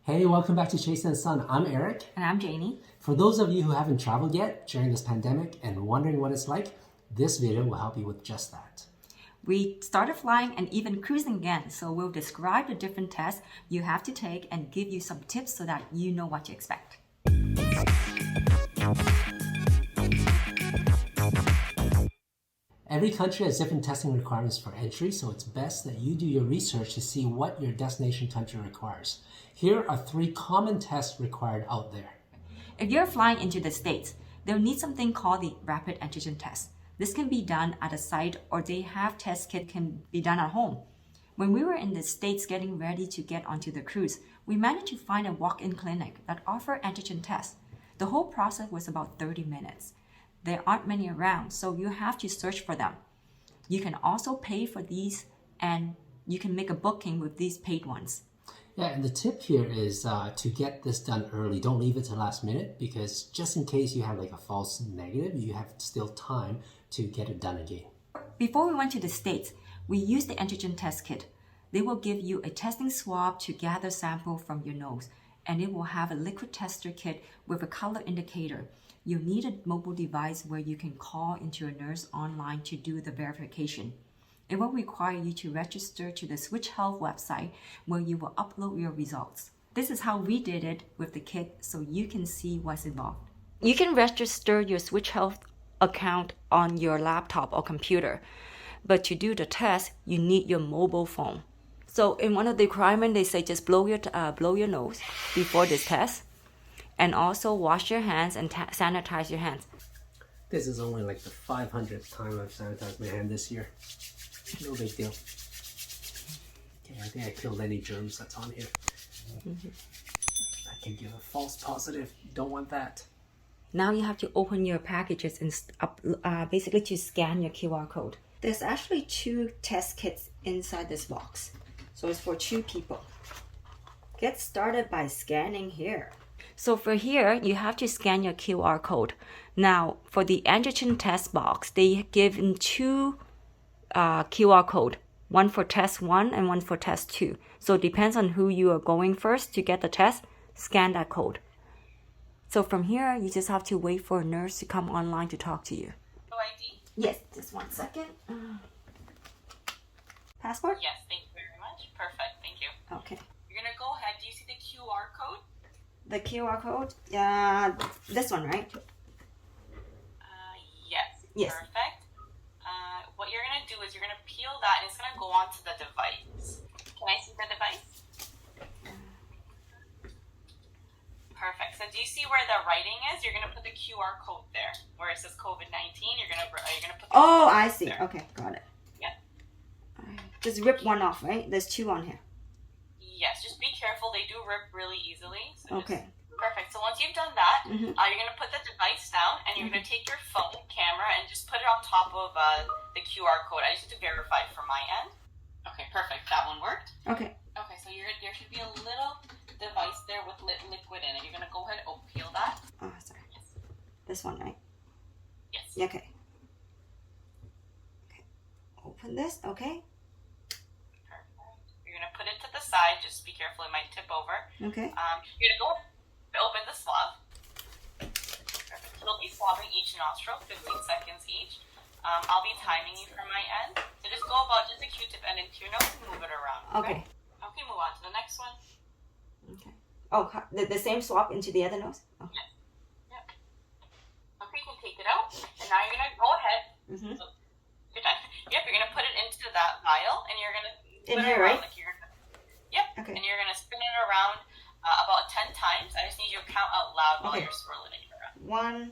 Hey, welcome back to Chase and Son. I'm Eric. And I'm Janie. For those of you who haven't traveled yet during this pandemic and wondering what it's like, this video will help you with just that. We started flying and even cruising again, so we'll describe the different tests you have to take and give you some tips so that you know what to expect. Every country has different testing requirements for entry, so it's best that you do your research to see what your destination country requires. Here are 3 common tests required out there. If you're flying into the States, they'll need something called the rapid antigen test. This can be done at a site or they have test kit can be done at home. When we were in the States getting ready to get onto the cruise, we managed to find a walk-in clinic that offered antigen tests. The whole process was about 30 minutes. There aren't many around, so you have to search for them. You can also pay for these and you can make a booking with these paid ones. Yeah, and the tip here is to get this done early. Don't leave it to last minute because just in case you have like a false negative, you have still time to get it done again. Before we went to the States, we used the antigen test kit. They will give you a testing swab to gather sample from your nose, and it will have a liquid tester kit with a color indicator. You need a mobile device where you can call into a nurse online to do the verification. It will require you to register to the Switch Health website where you will upload your results. This is how we did it with the kit so you can see what's involved. You can register your Switch Health account on your laptop or computer, but to do the test, you need your mobile phone. So in one of the requirements, they say just blow your nose before this test. And also wash your hands and sanitize your hands. This is only like the 500th time I've sanitized my hand this year. No big deal. Okay, I think I killed any germs that's on here. I can give a false positive. Don't want that. Now you have to open your packages and basically to scan your QR code. There's actually 2 test kits inside this box. So it's for 2 people. Get started by scanning here. So for here, you have to scan your QR code. Now, for the antigen test box, they give in 2 QR code, one for test 1 and one for test 2. So it depends on who you are going first to get the test, scan that code. So from here, you just have to wait for a nurse to come online to talk to you. ID? Yes, just 1 second. Passport? Yes, thank you very much. Perfect, thank you. Okay. You're gonna go ahead. Do you see the QR code? The QR code? This one, right? Yes. Yes. Perfect. What you're gonna do is you're gonna peel that and it's gonna go onto the device. Can I see the device? Perfect. So do you see where the writing is? You're gonna put the QR code there. Where it says COVID-19, you're gonna put the Oh, I see. there. Okay, got it. Yeah. Just rip one off, right? There's 2 on here. Yes, just be careful. They do rip really easily. So Okay. Perfect. So once you've done that, Mhm. you're going to put the device down and you're going to take your phone camera and just put it on top of the QR code. I just have to verify from my end. Okay, perfect. That one worked. Okay. Okay, so there should be a little device there with liquid in it. You're going to go ahead and peel that. Oh, sorry. Yes. This one, right? Yes. Okay. Okay. Open this. Okay. Perfect. You're going to put it to the side. Just be careful. It might tip over. Okay. You're going to go open the swab. Perfect. It'll be swabbing each nostril, 15 seconds each. I'll be timing you from my end. So just go about just a Q-tip end into your nose and move it around. Okay. Okay, move on to the next one. Okay. Oh, the same swap into the other nose? Oh. Yes. Yep. Okay, you can take it out. And now you're going to go ahead. Mm-hmm. So, you're done. Yep, you're going to put it into that vial and you're going to In spin here, it around. right? Like you're gonna, yep. Okay. And you're going to spin it around about 10 times. I just need you to count out loud while Okay. you're swirling it around. 1,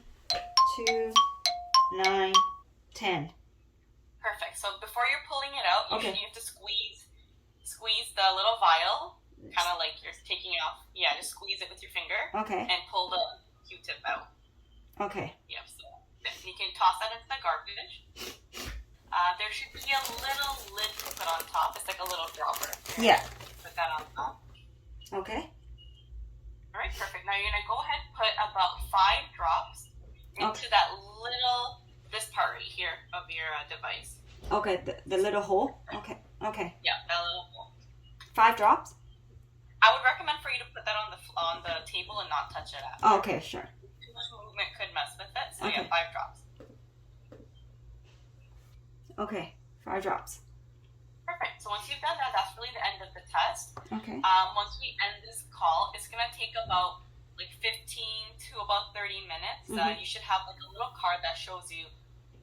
2, 9, 10. Perfect. So before you're pulling it out, Okay. you have to squeeze the little vial, kind of like you're taking it off. Yeah, just squeeze it with your finger Okay. and pull the Q-tip out. Okay. Yep. So you can toss that into the garbage. There should be a little lid to put on top. It's like a little dropper. Yeah. Put that on top. Okay. All right, perfect. Now you're gonna go ahead and put about 5 drops into this part right here of your device. Okay, the little hole? Okay. Okay. Yeah, that little hole. 5 drops? I would recommend for you to put that on the table and not touch it after. Okay, sure. Too much movement could mess with it, so Okay. yeah, 5 drops. Okay, 5 drops. Perfect. So once you've done that, that's really the end of the test. Okay. Once we end this call, it's gonna take about like 15 to about 30 minutes. You should have like a little card that shows you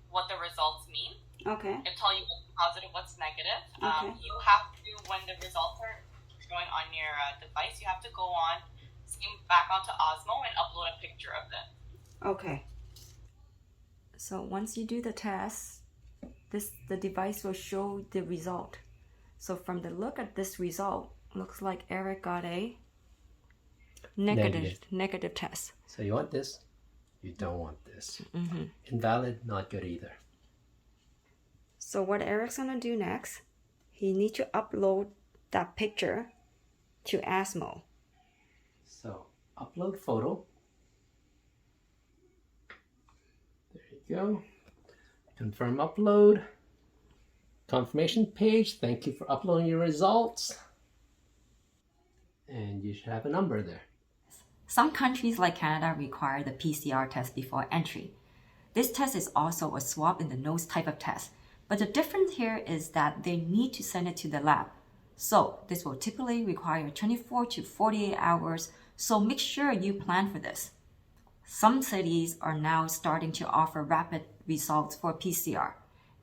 what the results mean. Okay. It'll tell you what's positive, what's negative. Okay. You have to, when the results are showing on your device, you have to go on, back onto Osmo and upload a picture of it. Okay. So once you do the test, the device will show the result. So from the look at this result, looks like Eric got a negative test. So you want this, you don't want this. Invalid, not good either. So what Eric's gonna do next, he needs to upload that picture to Osmo. So upload photo. There you go. Confirm upload. Confirmation page. Thank you for uploading your results. And you should have a number there. Some countries like Canada require the PCR test before entry. This test is also a swab in the nose type of test, but the difference here is that they need to send it to the lab. So this will typically require 24 to 48 hours, so make sure you plan for this. Some cities are now starting to offer rapid results for PCR,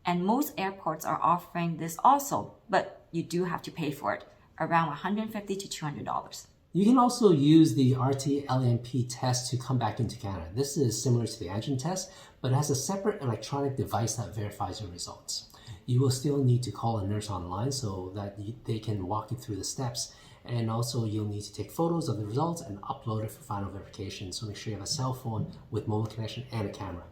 and most airports are offering this also, but you do have to pay for it, around $150 to $200. You can also use the RT-Lamp test to come back into Canada. This is similar to the antigen test, but it has a separate electronic device that verifies your results. You will still need to call a nurse online so that they can walk you through the steps. And also you'll need to take photos of the results and upload it for final verification. So make sure you have a cell phone with mobile connection and a camera.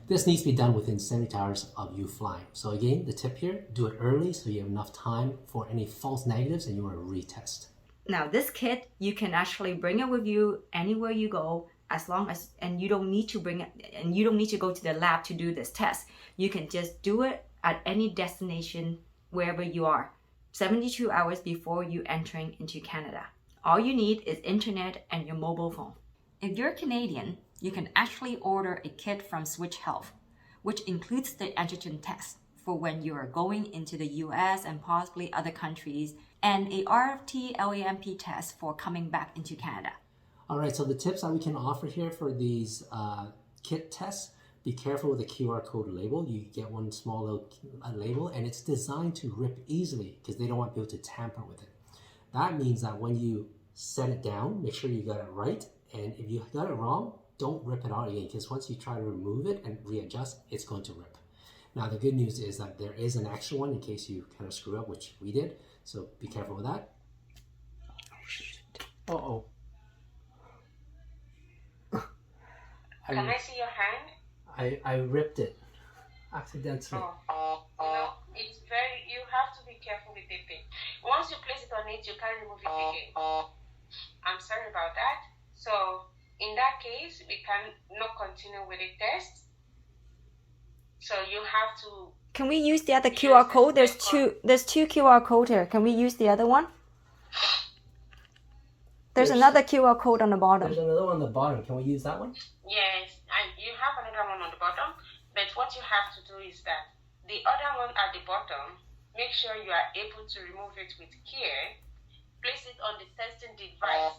This needs to be done within 72 hours of you flying. So again, the tip here, do it early so you have enough time for any false negatives and you want to retest. Now this kit, you can actually bring it with you anywhere you go, and you don't need to go to the lab to do this test. You can just do it at any destination wherever you are, 72 hours before you entering into Canada. All you need is internet and your mobile phone. If you're Canadian, you can actually order a kit from Switch Health, which includes the antigen test for when you are going into the US and possibly other countries, and a RT-Lamp test for coming back into Canada. All right, so the tips that we can offer here for these kit tests, be careful with the QR code label. You get one small little label and it's designed to rip easily because they don't want people to tamper with it. That means that when you set it down, make sure you got it right. And if you got it wrong, don't rip it out again because once you try to remove it and readjust, it's going to rip. Now, the good news is that there is an extra one in case you kind of screw up, which we did. So be careful with that. Uh-oh. Can I see your hand? I ripped it accidentally. No, it's you have to be careful with the thing. Once you place it on it, you can't remove it again. I'm sorry about that. So in that case, we can not continue with the test. So you have to. Can we use the other QR code? There's two QR code here. Can we use the other one? There's another QR code on the bottom. There's another one on the bottom. Can we use that one? Yes, and you have another one on the bottom. But what you have to do is that the other one at the bottom, make sure you are able to remove it with care. Place it on the testing device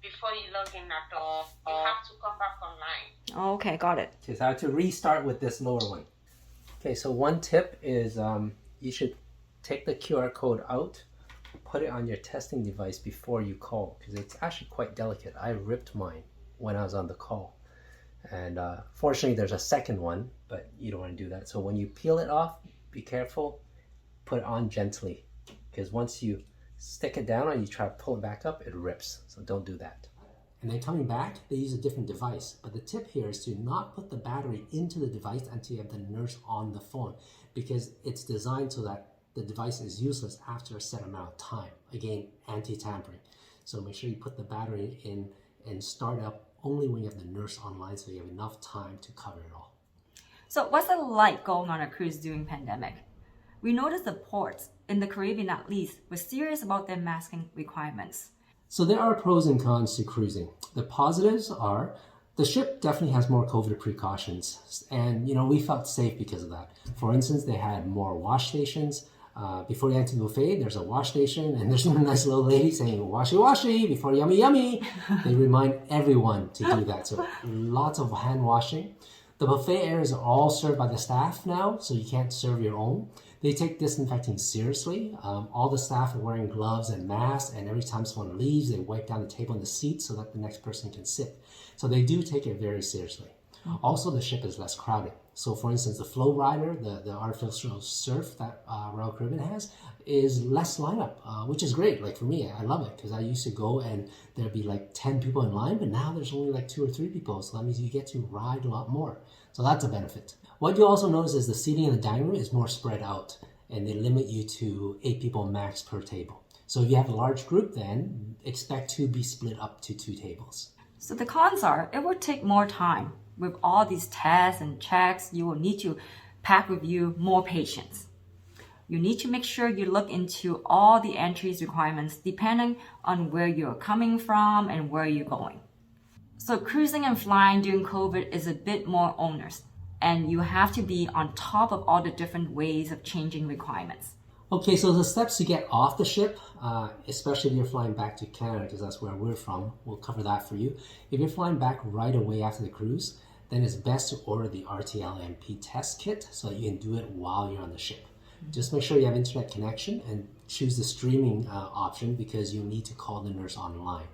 before you log in at all. You have to come back online. Okay, got it. Okay, so I have to restart with this lower one. Okay, so one tip is you should take the QR code out, put it on your testing device before you call because it's actually quite delicate. I ripped mine when I was on the call. And fortunately, there's a second one, but you don't want to do that. So when you peel it off, be careful, put it on gently because once you stick it down and you try to pull it back up, it rips. So don't do that. And then coming back, they use a different device. But the tip here is to not put the battery into the device until you have the nurse on the phone because it's designed so that the device is useless after a set amount of time. Again, anti-tampering. So make sure you put the battery in and start up only when you have the nurse online so you have enough time to cover it all. So what's it like going on a cruise during pandemic? We noticed the ports, in the Caribbean at least, were serious about their masking requirements. So there are pros and cons to cruising. The positives are the ship definitely has more COVID precautions, and we felt safe because of that. For instance, they had more wash stations. Before you enter the buffet, there's a wash station, and there's a nice little lady saying "washy washy" before yummy yummy. They remind everyone to do that. So lots of hand washing. The buffet areas are all served by the staff now, so you can't serve your own. They take disinfecting seriously. All the staff are wearing gloves and masks, and every time someone leaves, they wipe down the table and the seat so that the next person can sit. So they do take it very seriously. Also, the ship is less crowded. So for instance, the flow rider, the artificial surf that Royal Caribbean has, is less lineup, which is great. Like for me, I love it because I used to go and there'd be like 10 people in line, but now there's only like 2 or 3 people. So that means you get to ride a lot more. So that's a benefit. What you also notice is the seating in the dining room is more spread out, and they limit you to 8 people max per table. So if you have a large group, then expect to be split up to 2 tables. So the cons are, it will take more time. With all these tests and checks, you will need to pack with you more patients. You need to make sure you look into all the entries requirements depending on where you're coming from and where you're going. So cruising and flying during COVID is a bit more onerous, and you have to be on top of all the different ways of changing requirements. Okay, so the steps to get off the ship, especially if you're flying back to Canada, because that's where we're from, we'll cover that for you. If you're flying back right away after the cruise, then it's best to order the RT-Lamp and Test kit so that you can do it while you're on the ship. Just make sure you have internet connection and choose the streaming option because you need to call the nurse online.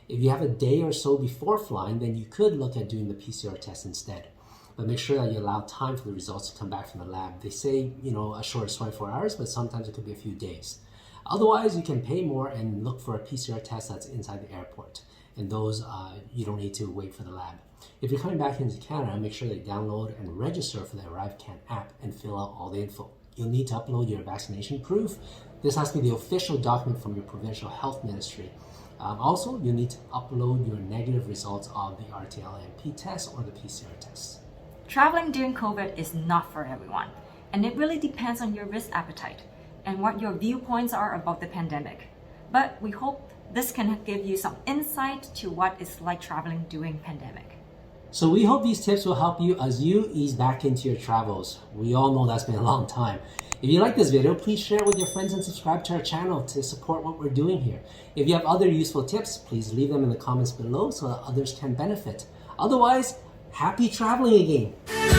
If you have a day or so before flying, then you could look at doing the PCR test instead. But make sure that you allow time for the results to come back from the lab. They say, as short as 24 hours, but sometimes it could be a few days. Otherwise, you can pay more and look for a PCR test that's inside the airport. And those, you don't need to wait for the lab. If you're coming back into Canada, make sure they download and register for the ArriveCan app and fill out all the info. You'll need to upload your vaccination proof. This has to be the official document from your provincial health ministry. Also, you'll need to upload your negative results of the RT-Lamp test or the PCR test. Traveling during COVID is not for everyone, and it really depends on your risk appetite and what your viewpoints are about the pandemic. But we hope this can give you some insight to what it's like traveling during pandemic. So we hope these tips will help you as you ease back into your travels. We all know that's been a long time. If you like this video, please share it with your friends and subscribe to our channel to support what we're doing here. If you have other useful tips, please leave them in the comments below so that others can benefit. Otherwise, happy traveling again.